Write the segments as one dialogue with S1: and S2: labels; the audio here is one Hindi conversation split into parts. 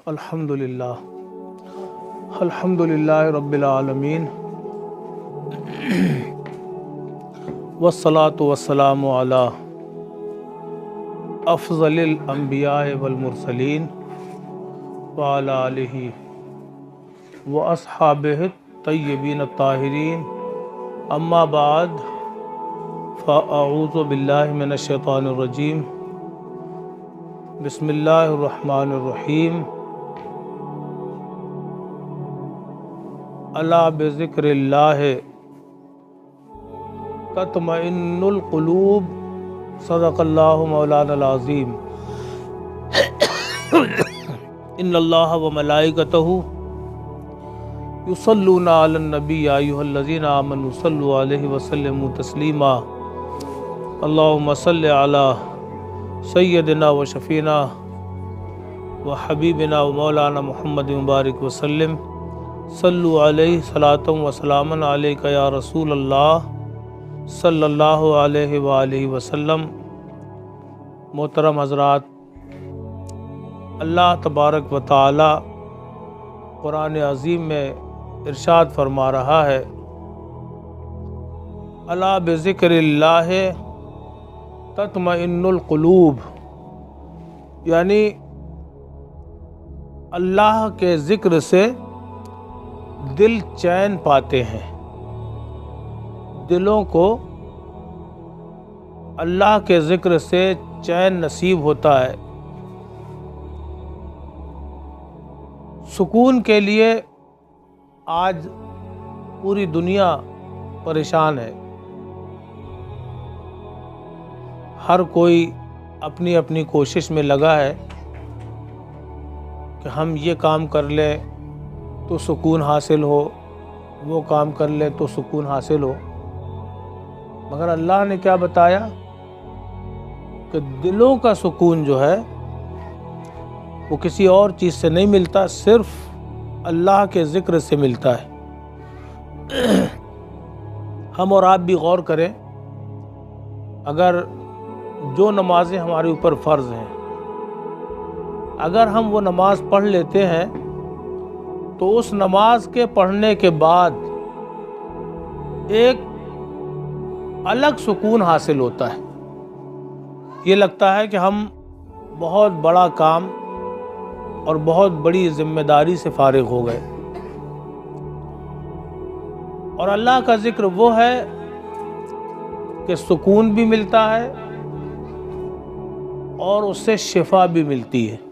S1: अल्हम्दुलिल्लाह रब्बिल आलमीन वस्सलातु वस्सलामु अला अफ़ज़लिल अंबिया वल मुरसलीन व अला आलिहि व अस्हाबिहि तय्यबीन ताहिरीन अम्मा बाद फ़अऊज़ु बिल्लाहि मिनश शैतानिर रजीम बिस्मिल्लाहिर रहमानिर रहीम अला बिज़िक्रिल्लाहि तत्मइन्नुल क़ुलूब सदक़ल्लाहु मौलानाल अज़ीम इन्नल्लाह व मलाइकतहु युसल्लूना अलन नबी या अय्युहल्लज़ीना आमनु सल्लु अलैहि व सल्लिमू तस्लीमा अल्लाहुम्मा सल्लि अला सय्यदिना व शफ़ीना व हबीबिना व मौलाना मुहम्मद मुबारक वसल्लम सल्लु अलैहि सलातम व सलामन अलैका या रसूल अल्लाह सल्लल्लाहु अलैहि व आलिहि वसल्लम। मोहतरम हज़रात, अल्लाह तबारक व तआला कुरान अज़ीम में इरशाद फरमा रहा है, अला बिज़िक्रिल्लाहि तत्मइन्नुल क़ुलूब, यानी अल्लाह के ज़िक्र से दिल चैन पाते हैं। दिलों को अल्लाह के ज़िक्र से चैन नसीब होता है। सुकून के लिए आज पूरी दुनिया परेशान है। हर कोई अपनी अपनी कोशिश में लगा है कि हम ये काम कर लें तो सुकून हासिल हो, वो काम कर ले तो सुकून हासिल हो। मगर अल्लाह ने क्या बताया कि दिलों का सुकून जो है वो किसी और चीज़ से नहीं मिलता, सिर्फ अल्लाह के ज़िक्र से मिलता है। हम और आप भी गौर करें, अगर जो नमाज़ें हमारे ऊपर फ़र्ज़ हैं, अगर हम वो नमाज पढ़ लेते हैं तो उस नमाज के पढ़ने के बाद एक अलग सुकून हासिल होता है। ये लगता है कि हम बहुत बड़ा काम और बहुत बड़ी जिम्मेदारी से फारिग हो गए। और अल्लाह का ज़िक्र वो है कि सुकून भी मिलता है और उससे शिफा भी मिलती है।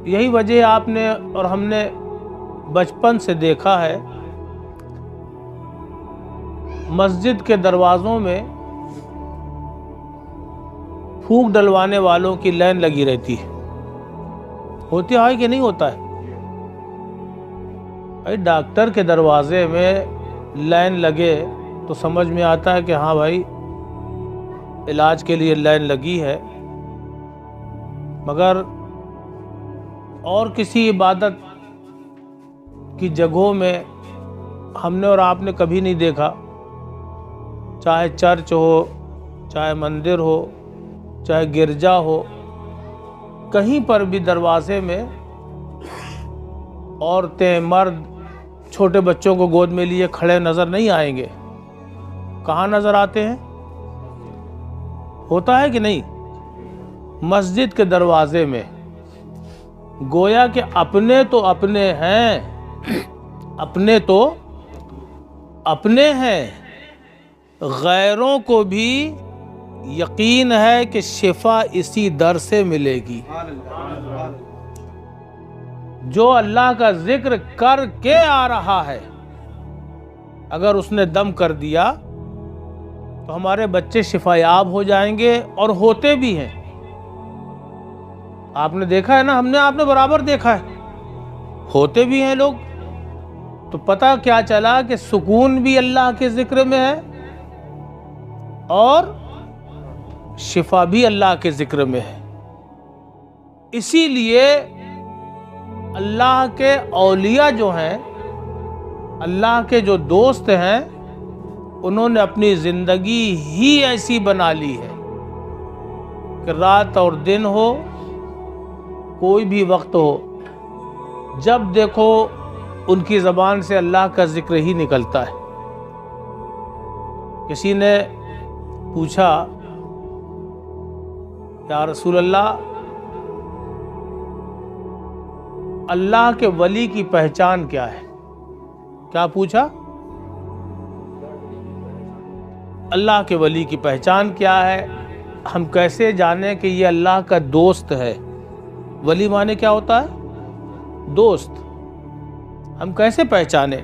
S1: यही वजह आपने और हमने बचपन से देखा है, मस्जिद के दरवाज़ों में फूंक डलवाने वालों की लाइन लगी रहती है। होती है कि नहीं होता है? भाई डॉक्टर के दरवाजे में लाइन लगे तो समझ में आता है कि हाँ भाई इलाज के लिए लाइन लगी है। मगर और किसी इबादत की जगहों में हमने और आपने कभी नहीं देखा, चाहे चर्च हो, चाहे मंदिर हो, चाहे गिरजा हो, कहीं पर भी दरवाजे में औरतें, मर्द, छोटे बच्चों को गोद में लिए खड़े नज़र नहीं आएंगे। कहाँ नज़र आते हैं? होता है कि नहीं? मस्जिद के दरवाजे में। गोया कि अपने तो अपने हैं, अपने तो अपने हैं, गैरों को भी यकीन है कि शिफा इसी दर से मिलेगी। जो अल्लाह का जिक्र करके आ रहा है, अगर उसने दम कर दिया तो हमारे बच्चे शिफायाब हो जाएंगे, और होते भी हैं। आपने देखा है ना, हमने आपने बराबर देखा है, होते भी हैं लोग। तो पता क्या चला कि सुकून भी अल्लाह के जिक्र में है और शिफा भी अल्लाह के जिक्र में है। इसीलिए अल्लाह के औलिया जो हैं, अल्लाह के जो दोस्त हैं, उन्होंने अपनी ज़िंदगी ही ऐसी बना ली है कि रात और दिन हो, कोई भी वक्त हो, जब देखो उनकी ज़बान से अल्लाह का जिक्र ही निकलता है। किसी ने पूछा, या रसूल अल्लाह, अल्लाह के वली की पहचान क्या है? क्या पूछा? अल्लाह के वली की पहचान क्या है? हम कैसे जाने कि ये अल्लाह का दोस्त है? वली माने क्या होता है? दोस्त। हम कैसे पहचाने?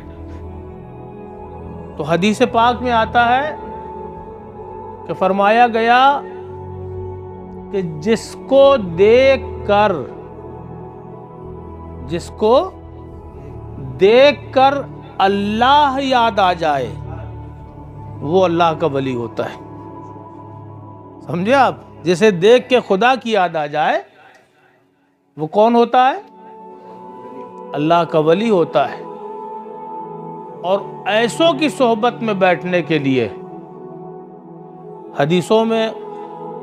S1: तो हदीस पाक में आता है कि फरमाया गया कि जिसको देखकर अल्लाह याद आ जाए, वो अल्लाह का वली होता है। समझे आप? जिसे देख के खुदा की याद आ जाए, वो कौन होता है? अल्लाह का वली होता है। और ऐसों की सोहबत में बैठने के लिए हदीसों में,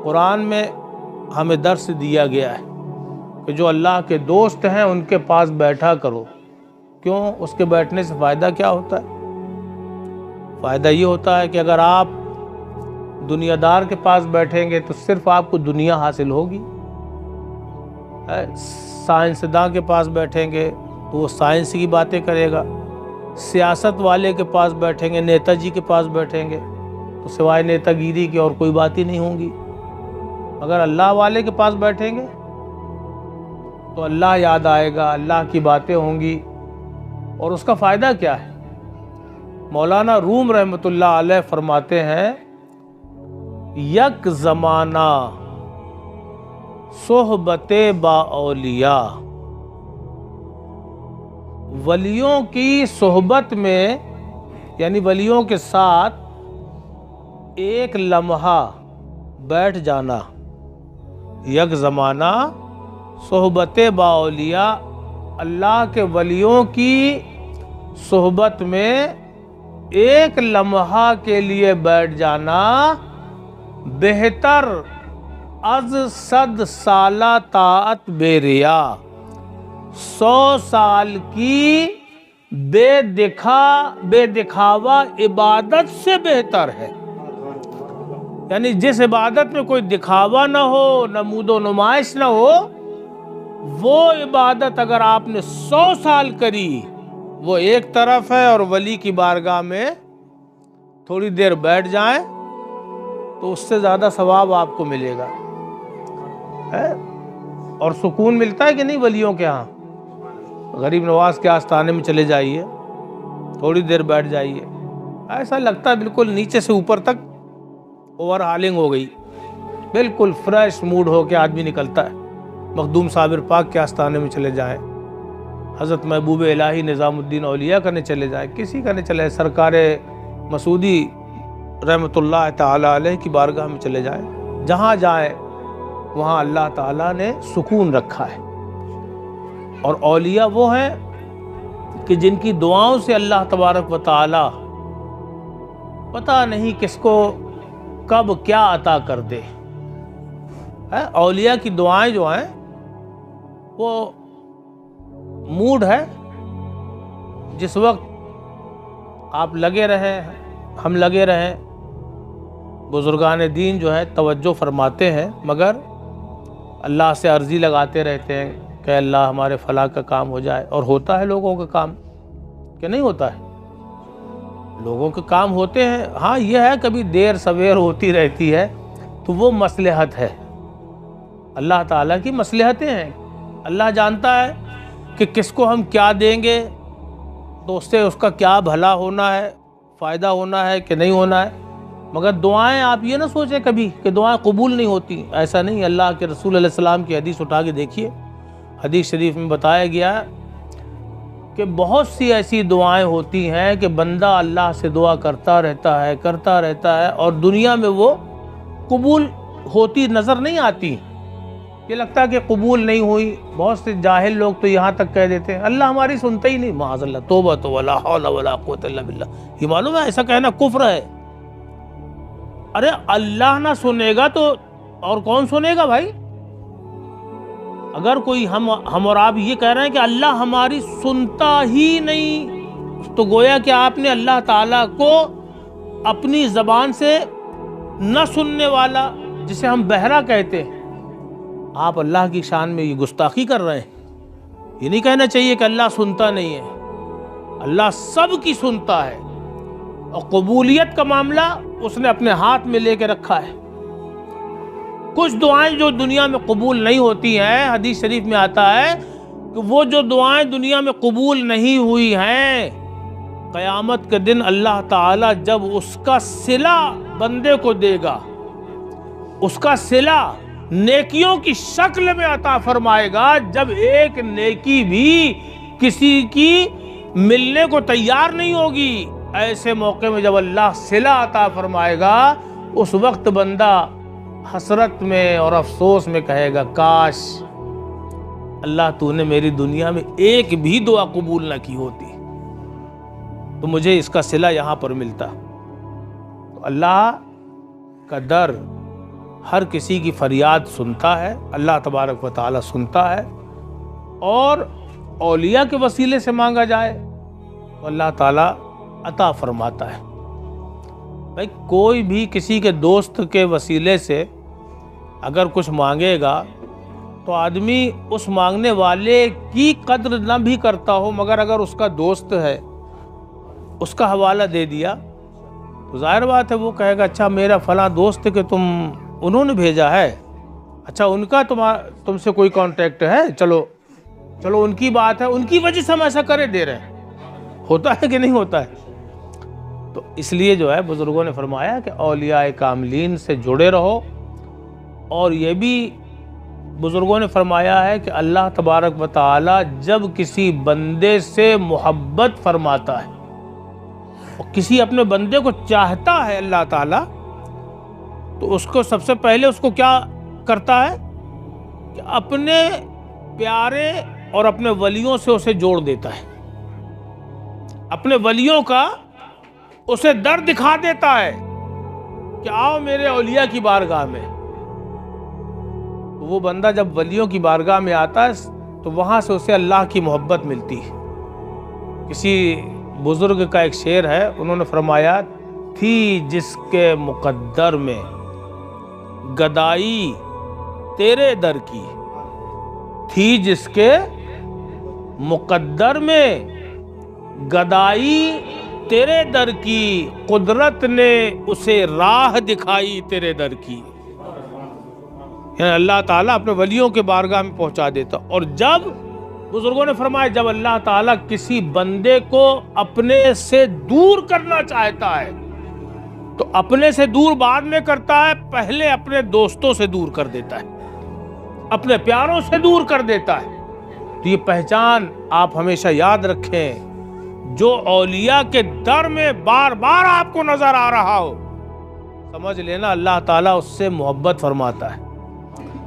S1: कुरान में हमें दर्स दिया गया है कि जो अल्लाह के दोस्त हैं उनके पास बैठा करो। क्यों? उसके बैठने से फ़ायदा क्या होता है? फ़ायदा ये होता है कि अगर आप दुनियादार के पास बैठेंगे तो सिर्फ आपको दुनिया हासिल होगी। साइंसदान के पास बैठेंगे तो वो साइंस की बातें करेगा। सियासत वाले के पास बैठेंगे, नेताजी के पास बैठेंगे तो सिवाय नेतागिरी की और कोई बात ही नहीं होगी। अगर अल्लाह वाले के पास बैठेंगे तो अल्लाह याद आएगा, अल्लाह की बातें होंगी। और उसका फ़ायदा क्या है? मौलाना रूम रहमतुल्लाह अलैह फरमाते हैं, यक ज़माना सोहबते बाओलिया, वलियों की सोहबत में यानी वलियों के साथ एक लम्हा बैठ जाना। यक ज़माना सोहबते बाओलिया, अल्लाह के वलियों की सोहबत में एक लम्हा के लिए बैठ जाना बेहतर अज सद साला ताअत बेरिया, 100 साल की बेदिखावा इबादत से बेहतर है। यानी जिस इबादत में कोई दिखावा ना हो, नमूदो नुमाइश ना हो, वो इबादत अगर आपने 100 साल करी, वो एक तरफ है। और वली की बारगाह में थोड़ी देर बैठ जाएं तो उससे ज़्यादा सवाब आपको मिलेगा है। और सुकून मिलता है कि नहीं वलियों के यहाँ? गरीब नवाज के आस्थाने में चले जाइए, थोड़ी देर बैठ जाइए, ऐसा लगता है बिल्कुल नीचे से ऊपर तक ओवर हालिंग हो गई, बिल्कुल फ्रेश मूड हो के आदमी निकलता है। मखदूम साबिर पाक के आस्थाने में चले जाएं, हज़रत महबूब इलाही निज़ामुद्दीन औलिया करने चले जाएं, किसी करने चले, सरकार मसूदी रहमतुल्लाह ताला अलैह की बारगाह में चले जाएं। जहाँ जाएं वहाँ अल्लाह ताला ने सुकून रखा है। और औलिया वो हैं कि जिनकी दुआओं से अल्लाह तबारक व ताला पता नहीं किसको कब क्या अता कर दे है। औलिया की दुआएं जो हैं वो मूड है, जिस वक्त आप लगे रहें, हम लगे रहें, बुजुर्गान दीन जो है तवज्जो फरमाते हैं, मगर अल्लाह से अर्जी लगाते रहते हैं कि अल्लाह हमारे फलाह का काम हो जाए। और होता है लोगों का काम, कि नहीं होता है? लोगों के काम होते हैं। हाँ, यह है कभी देर सवेर होती रहती है तो वो मसलहत है, अल्लाह ताला की मसलहतें हैं। अल्लाह जानता है कि किसको हम क्या देंगे तो उससे उसका क्या भला होना है, फ़ायदा होना है कि नहीं होना है। मगर दुआएं आप ये ना सोचें कभी कि दुआएं कबूल नहीं होती, ऐसा नहीं। अल्लाह के रसूल अलैहि सलाम की हदीस उठा के देखिए, हदीस शरीफ में बताया गया कि बहुत सी ऐसी दुआएं होती हैं कि बंदा अल्लाह से दुआ करता रहता है और दुनिया में वो कबूल होती नज़र नहीं आती। ये लगता है कि कबूल नहीं हुई। बहुत से जाहिल लोग तो यहाँ तक कह देते हैं अल्लाह हमारी सुनता ही नहीं, माज़अल्लाह, तौबा तो वला हौला वला कुव्वता इल्ला बिल्लाह। ये मालूम है ऐसा कहना कुफ्र है। अरे अल्लाह ना सुनेगा तो और कौन सुनेगा भाई? अगर कोई हम और आप ये कह रहे हैं कि अल्लाह हमारी सुनता ही नहीं, तो गोया कि आपने अल्लाह ताला को अपनी ज़बान से न सुनने वाला, जिसे हम बहरा कहते हैं, आप अल्लाह की शान में ये गुस्ताखी कर रहे हैं। ये नहीं कहना चाहिए कि अल्लाह सुनता नहीं है। अल्लाह सब की सुनता है, और कबूलियत का मामला उसने अपने हाथ में लेके रखा है। कुछ दुआएं जो दुनिया में कबूल नहीं होती हैं, हदीस शरीफ में आता है कि वो जो दुआएं दुनिया में कबूल नहीं हुई हैं, क़यामत के दिन अल्लाह ताला जब उसका सिला बंदे को देगा, उसका सिला नेकियों की शक्ल में अता फरमाएगा। जब एक नेकी भी किसी की मिलने को तैयार नहीं होगी, ऐसे मौके में जब अल्लाह सिला अता फरमाएगा, उस वक्त बंदा हसरत में और अफसोस में कहेगा, काश अल्लाह तूने मेरी दुनिया में एक भी दुआ कबूल ना की होती, तो मुझे इसका सिला यहाँ पर मिलता। तो अल्लाह का दर हर किसी की फरियाद सुनता है, अल्लाह तबारक व तआला सुनता है। और औलिया के वसीले से मांगा जाए तो अल्लाह ताला अता फरमाता है। भाई कोई भी किसी के दोस्त के वसीले से अगर कुछ मांगेगा तो आदमी उस मांगने वाले की कद्र न भी करता हो, मगर अगर उसका दोस्त है, उसका हवाला दे दिया, तो जाहिर बात है वो कहेगा, अच्छा मेरा फलां दोस्त है कि उन्होंने भेजा है, अच्छा उनका तुमसे कोई कांटेक्ट है, चलो चलो उनकी बात है, उनकी वजह से हम ऐसा करे दे रहे हैं। होता है कि नहीं होता है? तो इसलिए जो है बुजुर्गों ने फरमाया कि औलिया कामलीन से जुड़े रहो। और ये भी बुजुर्गों ने फरमाया है कि अल्लाह तबारक व तआला जब किसी बंदे से मोहब्बत फरमाता है और किसी अपने बंदे को चाहता है अल्लाह ताला, तो उसको सबसे पहले उसको क्या करता है कि अपने प्यारे और अपने वलियों से उसे जोड़ देता है। अपने वलियों का उसे दर दिखा देता है कि आओ मेरे औलिया की बारगाह में। तो वो बंदा जब वलियों की बारगाह में आता है तो वहाँ से उसे अल्लाह की मोहब्बत मिलती है। किसी बुजुर्ग का एक शेर है, उन्होंने फरमाया, थी जिसके मुकद्दर में गदाई तेरे दर की, थी जिसके मुकद्दर में गदाई तेरे दर की, कुदरत ने उसे राह दिखाई तेरे दर की। यानी अल्लाह ताला अपने वलियों के बारगाह में पहुंचा देता। और जब बुजुर्गों ने फरमाया, जब अल्लाह ताला किसी बंदे को अपने से दूर करना चाहता है तो अपने से दूर बाद में करता है, पहले अपने दोस्तों से दूर कर देता है, अपने प्यारों से दूर कर देता है। तो ये पहचान आप हमेशा याद रखें। जो औलिया के दर में बार बार आपको नजर आ रहा हो, समझ लेना अल्लाह ताला उससे मोहब्बत फरमाता है,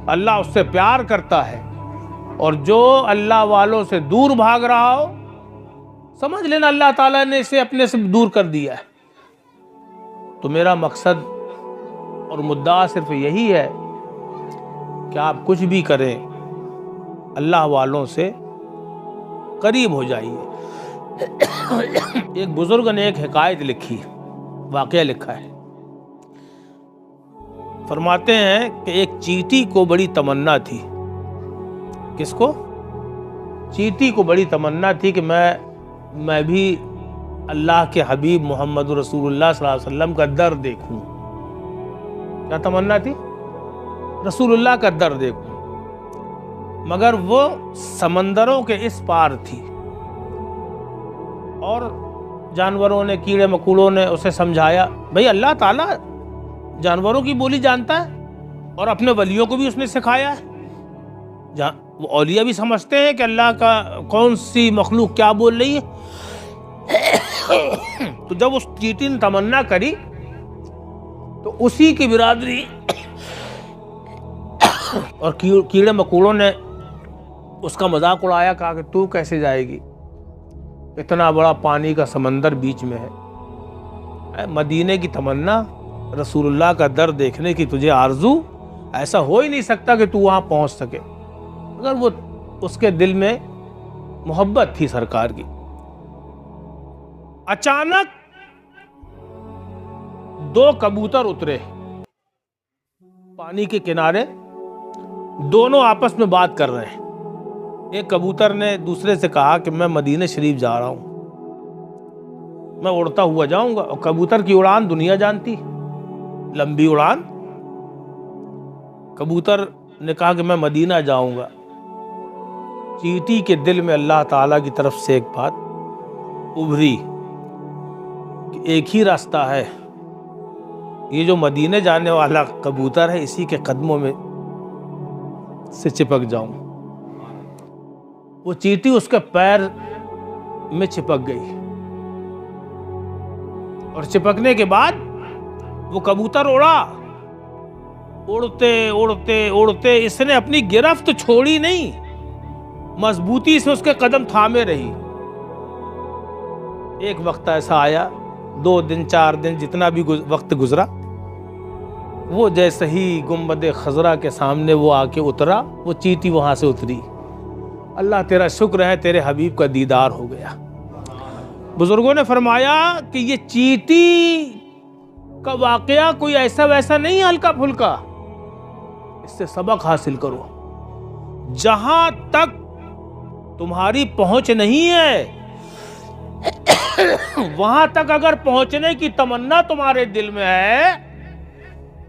S1: अल्लाह उससे प्यार करता है। और जो अल्लाह वालों से दूर भाग रहा हो, समझ लेना अल्लाह ताला ने इसे अपने से दूर कर दिया है। तो मेरा मकसद और मुद्दा सिर्फ यही है कि आप कुछ भी करें, अल्लाह वालों से करीब हो जाइए। एक बुजुर्ग ने एक हिकायत लिखी, वाकया लिखा है। फरमाते हैं कि एक चींटी को बड़ी तमन्ना थी। किसको? चींटी को बड़ी तमन्ना थी कि मैं भी अल्लाह के हबीब मोहम्मद रसूलुल्लाह सल्लल्लाहु अलैहि वसल्लम का दर देखूं। क्या तमन्ना थी? रसूलुल्लाह का दर देखूं। मगर वो समंदरों के इस पार थी और जानवरों ने, कीड़े मकोड़ों ने उसे समझाया, भाई अल्लाह ताला जानवरों की बोली जानता है और अपने वलियों को भी उसने सिखाया है। वो औलिया भी समझते हैं कि अल्लाह का कौन सी मखलूक क्या बोल रही है। तो जब उस चींटी ने तमन्ना करी तो उसी की बिरादरी और कीड़े मकोड़ों ने उसका मजाक उड़ाया, कहा कि तू कैसे जाएगी, इतना बड़ा पानी का समंदर बीच में है, मदीने की तमन्ना, रसूलुल्लाह का दर देखने की तुझे आरजू, ऐसा हो ही नहीं सकता कि तू वहां पहुंच सके। अगर वो उसके दिल में मोहब्बत थी सरकार की। अचानक 2 कबूतर उतरे पानी के किनारे, दोनों आपस में बात कर रहे हैं। एक कबूतर ने दूसरे से कहा कि मैं मदीने शरीफ जा रहा हूं, मैं उड़ता हुआ जाऊंगा। और कबूतर की उड़ान दुनिया जानती, लंबी उड़ान। कबूतर ने कहा कि मैं मदीना जाऊंगा। चींटी के दिल में अल्लाह ताला की तरफ से एक बात उभरी कि एक ही रास्ता है, ये जो मदीने जाने वाला कबूतर है इसी के कदमों में से चिपक जाऊं। वो चींटी उसके पैर में चिपक गई और चिपकने के बाद वो कबूतर उड़ा। उड़ते उड़ते उड़ते इसने अपनी गिरफ्त छोड़ी नहीं, मजबूती से उसके कदम थामे रही। एक वक्त ऐसा आया, 2 दिन 4 दिन जितना भी वक्त गुजरा, वो जैसे ही गुंबद खजरा के सामने वो आके उतरा, वो चींटी वहां से उतरी। अल्लाह तेरा शुक्र है तेरे हबीब का दीदार हो गया। बुजुर्गों ने फरमाया कि ये चींटी का वाकया कोई ऐसा वैसा नहीं हल्का फुल्का, इससे सबक हासिल करो। जहां तक तुम्हारी पहुंच नहीं है वहां तक अगर पहुंचने की तमन्ना तुम्हारे दिल में है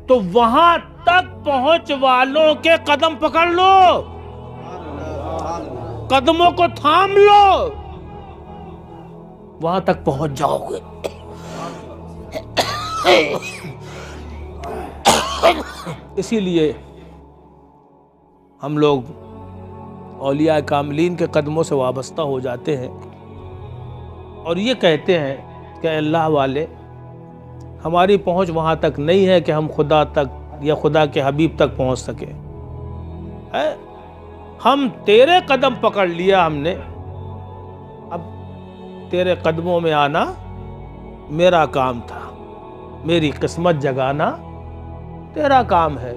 S1: तो वहां तक पहुंच वालों के कदम पकड़ लो, कदमों को थाम लो, वहां तक पहुंच जाओगे। इसीलिए हम लोग औलिया कामिलीन के कदमों से वाबस्ता हो जाते हैं और ये कहते हैं कि अल्लाह वाले, हमारी पहुंच वहां तक नहीं है कि हम खुदा तक या खुदा के हबीब तक पहुंच सके है। हम तेरे कदम पकड़ लिया हमने, अब तेरे कदमों में आना मेरा काम था, मेरी किस्मत जगाना तेरा काम है।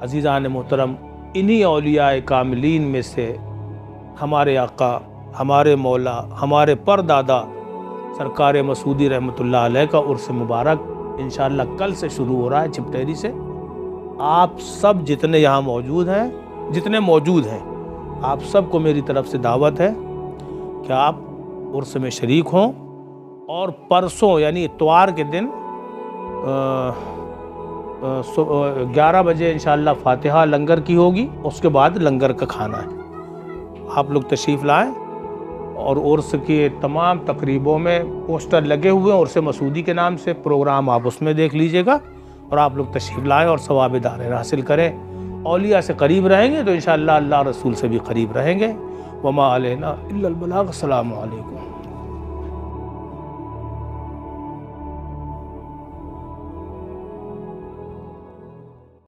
S1: अजीज़ान मोहतरम, इन्हीं औलिया कामिलीन में से हमारे आका, हमारे मौला, हमारे परदादा सरकार मसूदी रहमतुल्लाह अलैह का उर्स मुबारक इंशाअल्लाह कल से शुरू हो रहा है छिपटेरी से। आप सब जितने यहाँ मौजूद हैं, जितने मौजूद हैं, आप सबको मेरी तरफ से दावत है कि आप उर्स में शरीक हों। और परसों यानी इतवार के दिन 11 बजे इंशाअल्लाह फातिहा लंगर की होगी, उसके बाद लंगर का खाना है। आप लोग तशरीफ़ लाएं और उर्स के तमाम तकरीबों में पोस्टर लगे हुए हैं उर्स मसूदी के नाम से, प्रोग्राम आप उसमें देख लीजिएगा। और आप लोग तशरीफ़ लाएं और सवाब दार हासिल करें। औलिया से करीब रहेंगे तो इंशाअल्लाह अल्लाह रसूल से भी करीब रहेंगे। वमा अलैना इल्लल बलाग। अस्सलामु अलैकुम।